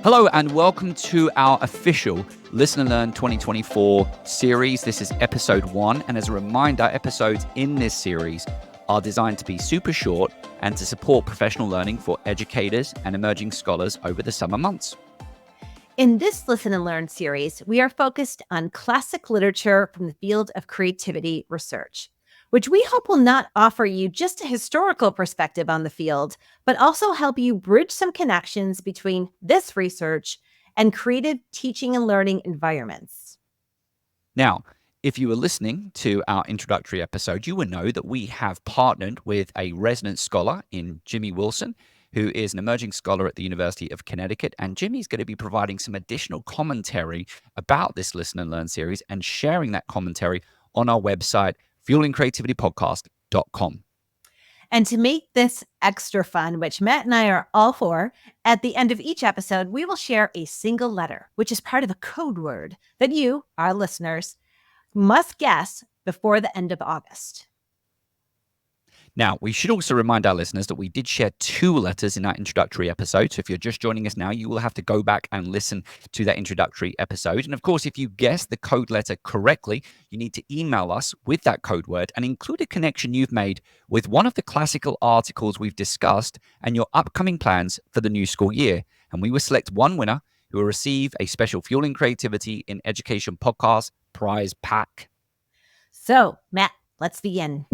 Hello and welcome to our official Listen and Learn 2024 series. This is episode 1. And as a reminder, episodes in this series are designed to be super short and to support professional learning for educators and emerging scholars over the summer months. In this Listen and Learn series, we are focused on classic literature from the field of creativity research, which we hope will not offer you just a historical perspective on the field, but also help you bridge some connections between this research and creative teaching and learning environments. Now, if you were listening to our introductory episode, you will know that we have partnered with a resident scholar in Jimmy Wilson, who is an emerging scholar at the University of Connecticut. And Jimmy's going to be providing some additional commentary about this Listen and Learn series and sharing that commentary on our website, fuelingcreativitypodcast.com. And to make this extra fun, which Matt and I are all for, at the end of each episode, we will share a single letter, which is part of a code word that you, our listeners, must guess before the end of August. Now, we should also remind our listeners that we did share 2 letters in our introductory episode. So if you're just joining us now, you will have to go back and listen to that introductory episode. And of course, if you guess the code letter correctly, you need to email us with that code word and include a connection you've made with one of the classical articles we've discussed and your upcoming plans for the new school year. And we will select one winner who will receive a special Fueling Creativity in Education podcast prize pack. So, Matt, let's begin.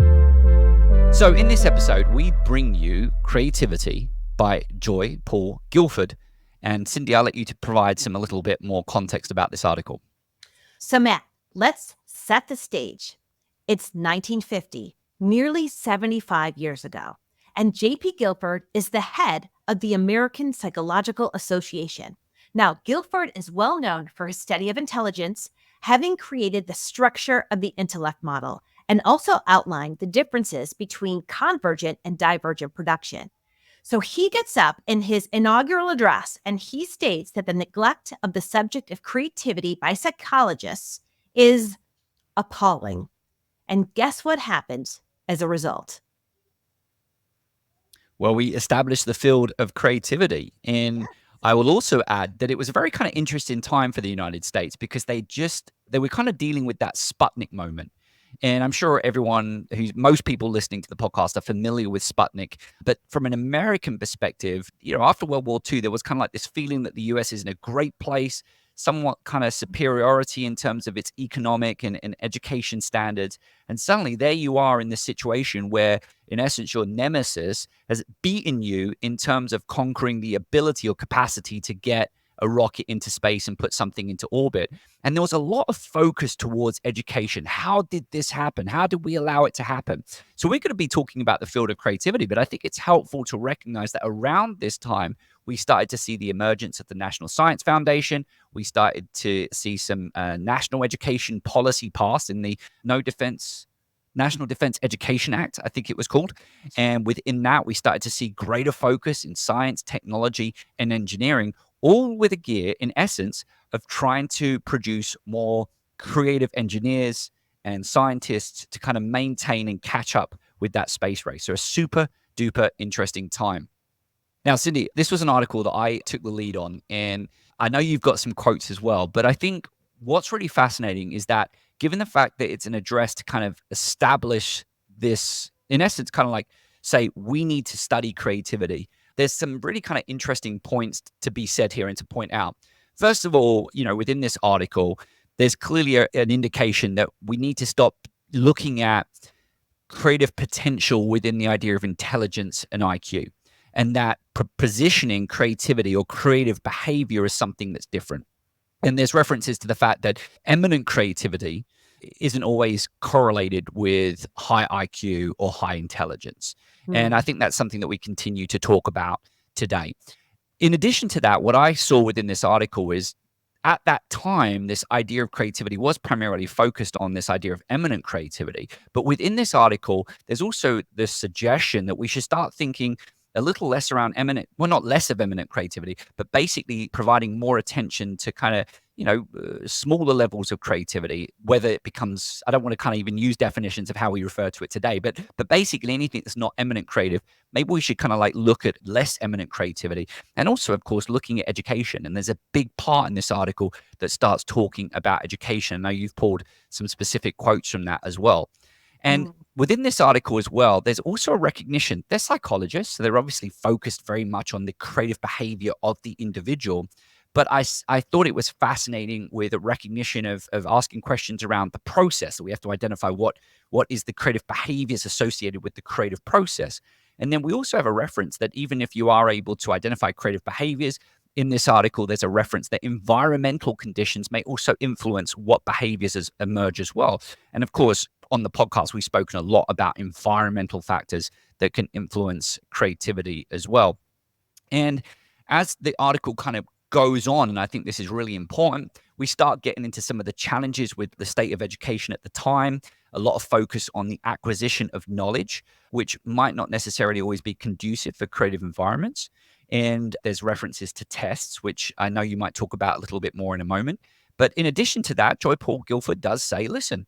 So in this episode, we bring you Creativity by Joy Paul Guilford. And Cyndi, I'll let you to provide a little bit more context about this article. So Matt, let's set the stage. It's 1950, nearly 75 years ago. And J.P. Guilford is the head of the American Psychological Association. Now, Guilford is well known for his study of intelligence, having created the structure of the intellect model, and also outlined the differences between convergent and divergent production. So he gets up in his inaugural address and he states that the neglect of the subject of creativity by psychologists is appalling. And guess what happens as a result? Well, we established the field of creativity. And I will also add that it was a very kind of interesting time for the United States because they were kind of dealing with that Sputnik moment. And I'm sure most people listening to the podcast are familiar with Sputnik. But from an American perspective, after World War II, there was kind of like this feeling that the US is in a great place, somewhat kind of superiority in terms of its economic and education standards. And suddenly there you are in this situation where, in essence, your nemesis has beaten you in terms of conquering the ability or capacity to get a rocket into space and put something into orbit. And there was a lot of focus towards education. How did this happen? How did we allow it to happen? So we're going to be talking about the field of creativity, but I think it's helpful to recognize that around this time, we started to see the emergence of the National Science Foundation. We started to see some national education policy passed in the National Defense Education Act, I think it was called. And within that, we started to see greater focus in science, technology, and engineering, all with a gear, in essence, of trying to produce more creative engineers and scientists to kind of maintain and catch up with that space race. So a super duper interesting time. Now, Cyndi, this was an article that I took the lead on, and I know you've got some quotes as well, but I think what's really fascinating is that given the fact that it's an address to kind of establish this, in essence, kind of like say, we need to study creativity, there's some really kind of interesting points to be said here and to point out. First of all, within this article, there's clearly an indication that we need to stop looking at creative potential within the idea of intelligence and IQ, and that positioning creativity or creative behavior as something that's different. And there's references to the fact that eminent creativity isn't always correlated with high IQ or high intelligence. And I think that's something that we continue to talk about today. In addition to that, what I saw within this article is at that time, this idea of creativity was primarily focused on this idea of eminent creativity. But within this article, there's also this suggestion that we should start thinking a little less around not less of eminent creativity, but basically providing more attention to kind of, smaller levels of creativity, whether it becomes, I don't want to kind of even use definitions of how we refer to it today, but basically anything that's not eminent creative, maybe we should kind of like look at less eminent creativity. And also, of course, looking at education. And there's a big part in this article that starts talking about education. Now, you've pulled some specific quotes from that as well. And Mm. within this article as well, there's also a recognition. They're psychologists, so they're obviously focused very much on the creative behavior of the individual. But I thought it was fascinating with a recognition of asking questions around the process. So we have to identify what is the creative behaviors associated with the creative process. And then we also have a reference that even if you are able to identify creative behaviors, in this article, there's a reference that environmental conditions may also influence what behaviors emerge as well. And of course, on the podcast, we've spoken a lot about environmental factors that can influence creativity as well. And as the article kind of goes on, and I think this is really important, we start getting into some of the challenges with the state of education at the time, a lot of focus on the acquisition of knowledge, which might not necessarily always be conducive for creative environments. And there's references to tests, which I know you might talk about a little bit more in a moment. But in addition to that, Joy Paul Guilford does say, listen,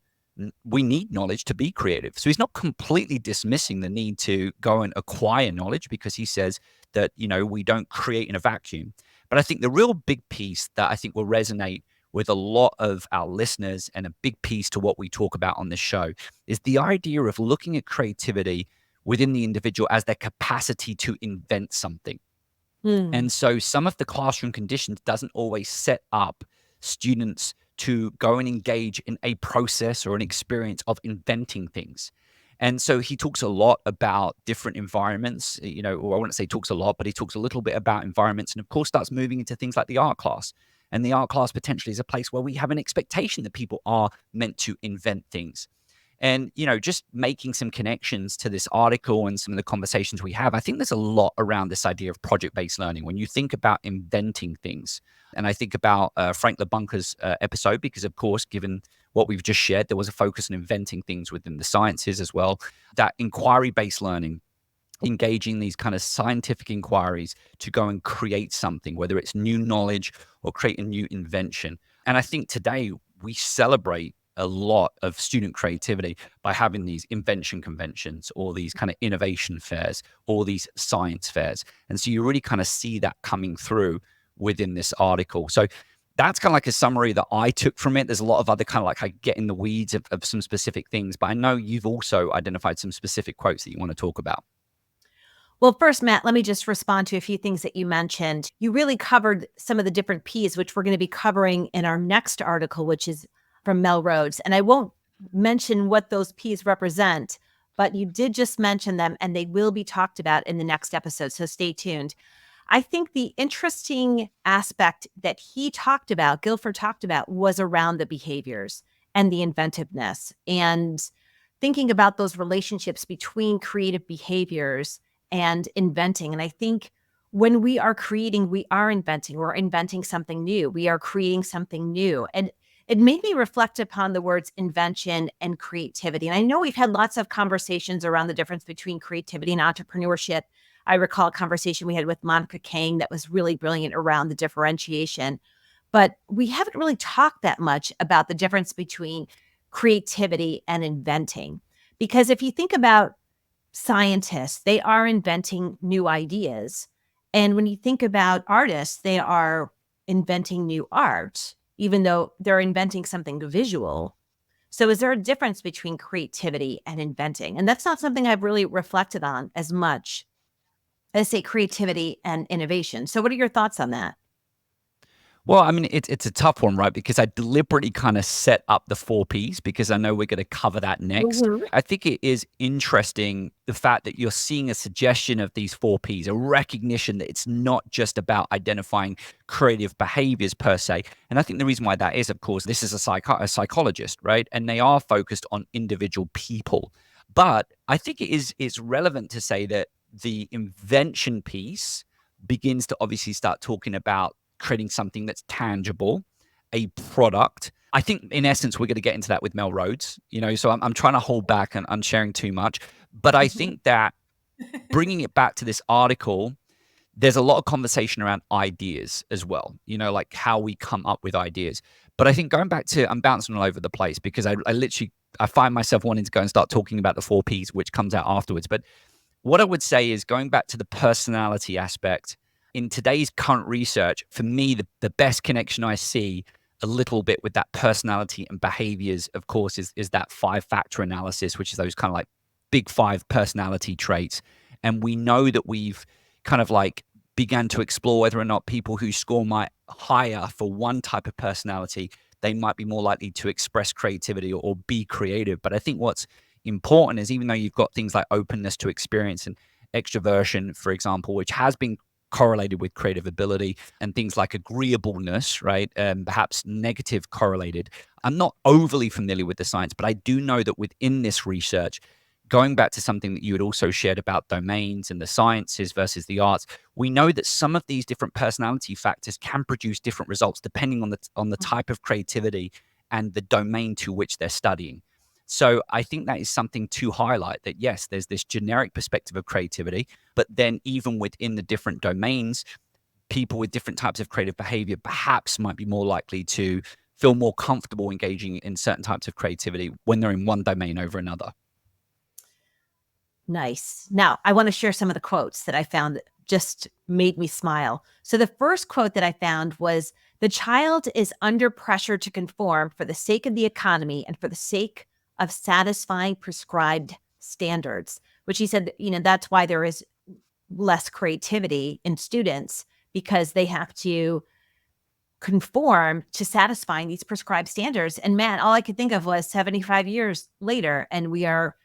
we need knowledge to be creative. So he's not completely dismissing the need to go and acquire knowledge, because he says that, we don't create in a vacuum. But I think the real big piece that I think will resonate with a lot of our listeners, and a big piece to what we talk about on this show, is the idea of looking at creativity within the individual as their capacity to invent something. Mm. And so some of the classroom conditions doesn't always set up students to go and engage in a process or an experience of inventing things. And so he talks a lot about different environments, or I wouldn't say talks a lot, but he talks a little bit about environments, and of course starts moving into things like the art class. And the art class potentially is a place where we have an expectation that people are meant to invent things. And, just making some connections to this article and some of the conversations we have, I think there's a lot around this idea of project-based learning. When you think about inventing things, and I think about Frank LeBunker's episode, because of course, given what we've just shared, there was a focus on inventing things within the sciences as well. That inquiry-based learning, engaging these kind of scientific inquiries to go and create something, whether it's new knowledge or create a new invention. And I think today we celebrate a lot of student creativity by having these invention conventions, or these kind of innovation fairs, or these science fairs. And so you really kind of see that coming through within this article. So that's kind of like a summary that I took from it. There's a lot of other kind of like, I get in the weeds of some specific things, but I know you've also identified some specific quotes that you want to talk about. Well, first, Matt, let me just respond to a few things that you mentioned. You really covered some of the different P's, which we're going to be covering in our next article, which is from Mel Rhodes. And I won't mention what those P's represent, but you did just mention them, and they will be talked about in the next episode. So stay tuned. I think the interesting aspect that Guilford talked about, was around the behaviors and the inventiveness, and thinking about those relationships between creative behaviors and inventing. And I think when we are creating, we are inventing. We're inventing something new. We are creating something new. And it made me reflect upon the words invention and creativity. And I know we've had lots of conversations around the difference between creativity and entrepreneurship. I recall a conversation we had with Monica Kang that was really brilliant around the differentiation. But we haven't really talked that much about the difference between creativity and inventing. Because if you think about scientists, they are inventing new ideas. And when you think about artists, they are inventing new art, even though they're inventing something visual. So is there a difference between creativity and inventing? And that's not something I've really reflected on as much as, say, creativity and innovation. So what are your thoughts on that? Well, I mean, it's a tough one, right? Because I deliberately kind of set up the 4 Ps, because I know we're going to cover that next. Mhm. I think it is interesting the fact that you're seeing a suggestion of these 4 Ps, a recognition that it's not just about identifying creative behaviors per se. And I think the reason why that is, of course, this is a psychologist, right? And they are focused on individual people. But I think it's relevant to say that the invention piece begins to obviously start talking about creating something that's tangible, a product. I think in essence, we're going to get into that with Mel Rhodes, so I'm trying to hold back and sharing too much. But I think that bringing it back to this article, there's a lot of conversation around ideas as well, like how we come up with ideas. But I think going back to, I'm bouncing all over the place because I literally, I find myself wanting to go and start talking about the 4Ps, which comes out afterwards. But what I would say is going back to the personality aspect in today's current research, for me, the best connection I see a little bit with that personality and behaviors, of course, is that 5-factor analysis, which is those kind of like big 5 personality traits. And we know that we've kind of like began to explore whether or not people who score might higher for one type of personality, they might be more likely to express creativity or be creative. But I think what's important is, even though you've got things like openness to experience and extroversion, for example, which has been correlated with creative ability, and things like agreeableness, right? Perhaps negative correlated. I'm not overly familiar with the science, but I do know that within this research, going back to something that you had also shared about domains and the sciences versus the arts, we know that some of these different personality factors can produce different results depending on the type of creativity and the domain to which they're studying. So I think that is something to highlight, that yes, there's this generic perspective of creativity, but then even within the different domains, people with different types of creative behavior perhaps might be more likely to feel more comfortable engaging in certain types of creativity when they're in one domain over another. Nice. Now, I want to share some of the quotes that I found that just made me smile. So the first quote that I found was, "The child is under pressure to conform for the sake of the economy and for the sake of satisfying prescribed standards," which he said, that's why there is less creativity in students, because they have to conform to satisfying these prescribed standards. And man, all I could think of was 75 years later, and we are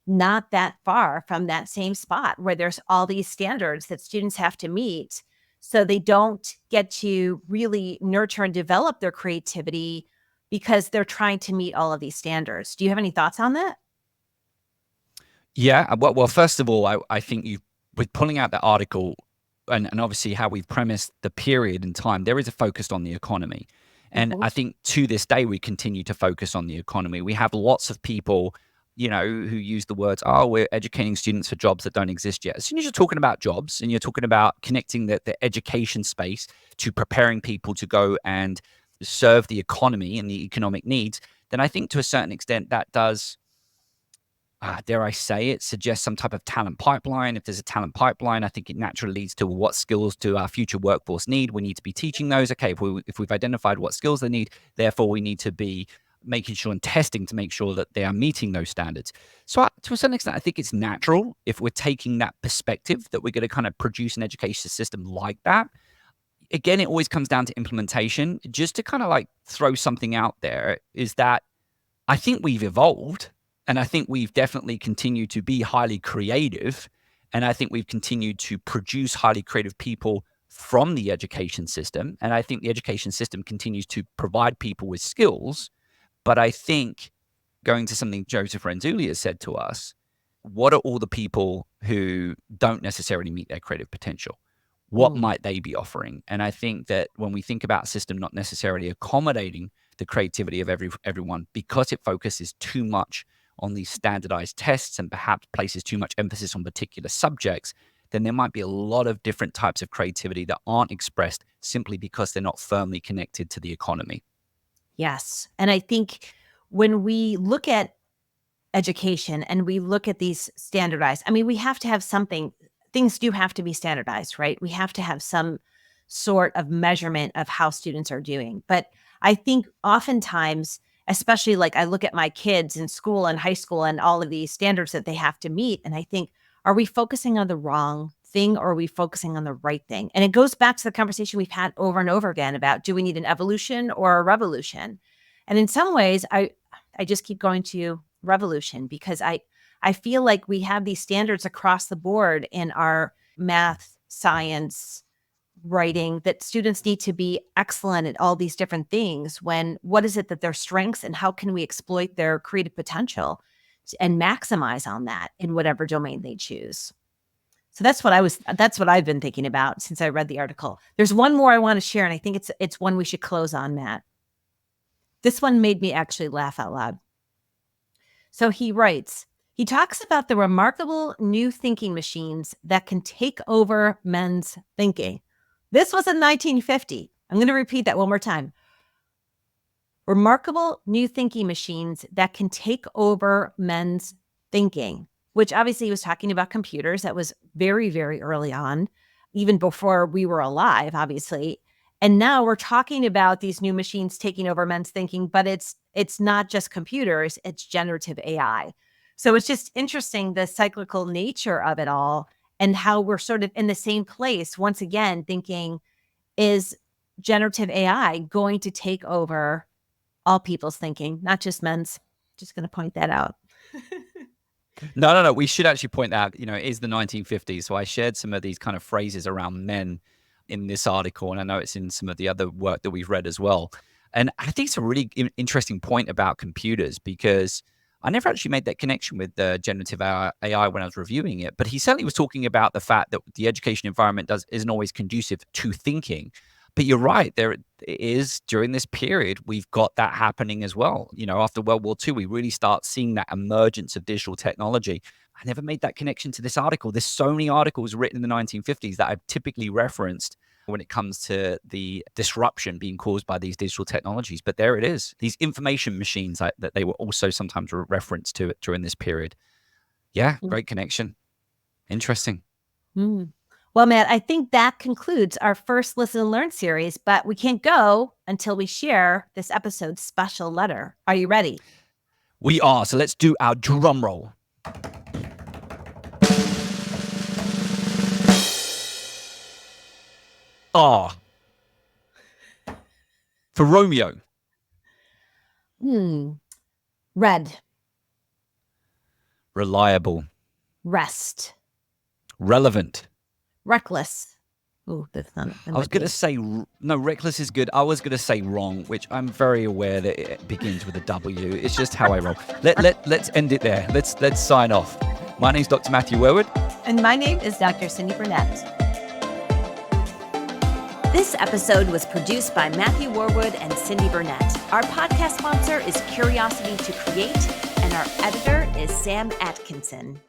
not that far from that same spot where there's all these standards that students have to meet. So they don't get to really nurture and develop their creativity because they're trying to meet all of these standards. Do you have any thoughts on that? Yeah. Well, first of all, I think you, with pulling out that article and obviously how we've premised the period in time, there is a focus on the economy. And Mhm. I think to this day, we continue to focus on the economy. We have lots of people, who use the words, oh, we're educating students for jobs that don't exist yet. As soon as you're talking about jobs and you're talking about connecting the education space to preparing people to go and serve the economy and the economic needs, then I think to a certain extent that does, dare I say it, suggests some type of talent pipeline. If there's a talent pipeline, I think it naturally leads to what skills do our future workforce need. We need to be teaching those. Okay, if we've identified what skills they need, therefore we need to be making sure and testing to make sure that they are meeting those standards. So to a certain extent, I think it's natural, if we're taking that perspective, that we're going to kind of produce an education system like that. Again, it always comes down to implementation. Just to kind of like throw something out there is that I think we've evolved, and I think we've definitely continued to be highly creative. And I think we've continued to produce highly creative people from the education system. And I think the education system continues to provide people with skills. But I think, going to something Joseph Renzulli has said to us, what are all the people who don't necessarily meet their creative potential? What Mm. might they be offering? And I think that when we think about a system not necessarily accommodating the creativity of everyone, because it focuses too much on these standardized tests and perhaps places too much emphasis on particular subjects, then there might be a lot of different types of creativity that aren't expressed simply because they're not firmly connected to the economy. Yes. And I think when we look at education and we look at these standardized, I mean, we have to have something, things do have to be standardized, right? We have to have some sort of measurement of how students are doing. But I think oftentimes, especially like I look at my kids in school and high school and all of these standards that they have to meet, and I think, are we focusing on the wrong thing or are we focusing on the right thing? And it goes back to the conversation we've had over and over again about, do we need an evolution or a revolution? And in some ways, I just keep going to revolution, because I feel like we have these standards across the board in our math, science, writing, that students need to be excellent at all these different things. When what is it that their strengths, and how can we exploit their creative potential and maximize on that in whatever domain they choose? So that's what I've been thinking about since I read the article. There's one more I want to share, and I think it's one we should close on, Matt. This one made me actually laugh out loud. So he writes, He talks about the remarkable new thinking machines that can take over men's thinking. This was in 1950. I'm going to repeat that one more time. Remarkable new thinking machines that can take over men's thinking, which obviously he was talking about computers. That was very, very early on, even before we were alive, obviously. And now we're talking about these new machines taking over men's thinking, but it's not just computers, it's generative AI. So it's just interesting, the cyclical nature of it all and how we're sort of in the same place once again, thinking, is generative AI going to take over all people's thinking, not just men's? Just going to point that out. No. We should actually point out, it is the 1950s. So I shared some of these kind of phrases around men in this article, and I know it's in some of the other work that we've read as well. And I think it's a really interesting point about computers, because I never actually made that connection with the generative AI when I was reviewing it. But he certainly was talking about the fact that the education environment isn't always conducive to thinking. But you're right, there is, during this period, we've got that happening as well. After World War II, we really start seeing that emergence of digital technology. I never made that connection to this article. There's so many articles written in the 1950s that I've typically referenced when it comes to the disruption being caused by these digital technologies. But there it is, these information machines that they were also sometimes referenced to it during this period. Yeah, great connection. Interesting. Mm. Well, Matt, I think that concludes our first Listen and Learn series, but we can't go until we share this episode's special letter. Are you ready? We are. So let's do our drum roll. R. For Romeo. Red. Reliable. Rest. Relevant. Reckless. Ooh, that's not. I was going to say, no, reckless is good. I was going to say wrong, which I'm very aware that it begins with a W. It's just how I roll. Let's end it there. Let's sign off. My name's Dr. Matthew Worwood. And my name is Dr. Cyndi Burnett. This episode was produced by Matthew Worwood and Cyndi Burnett. Our podcast sponsor is Curiosity to Create, and our editor is Sam Atkinson.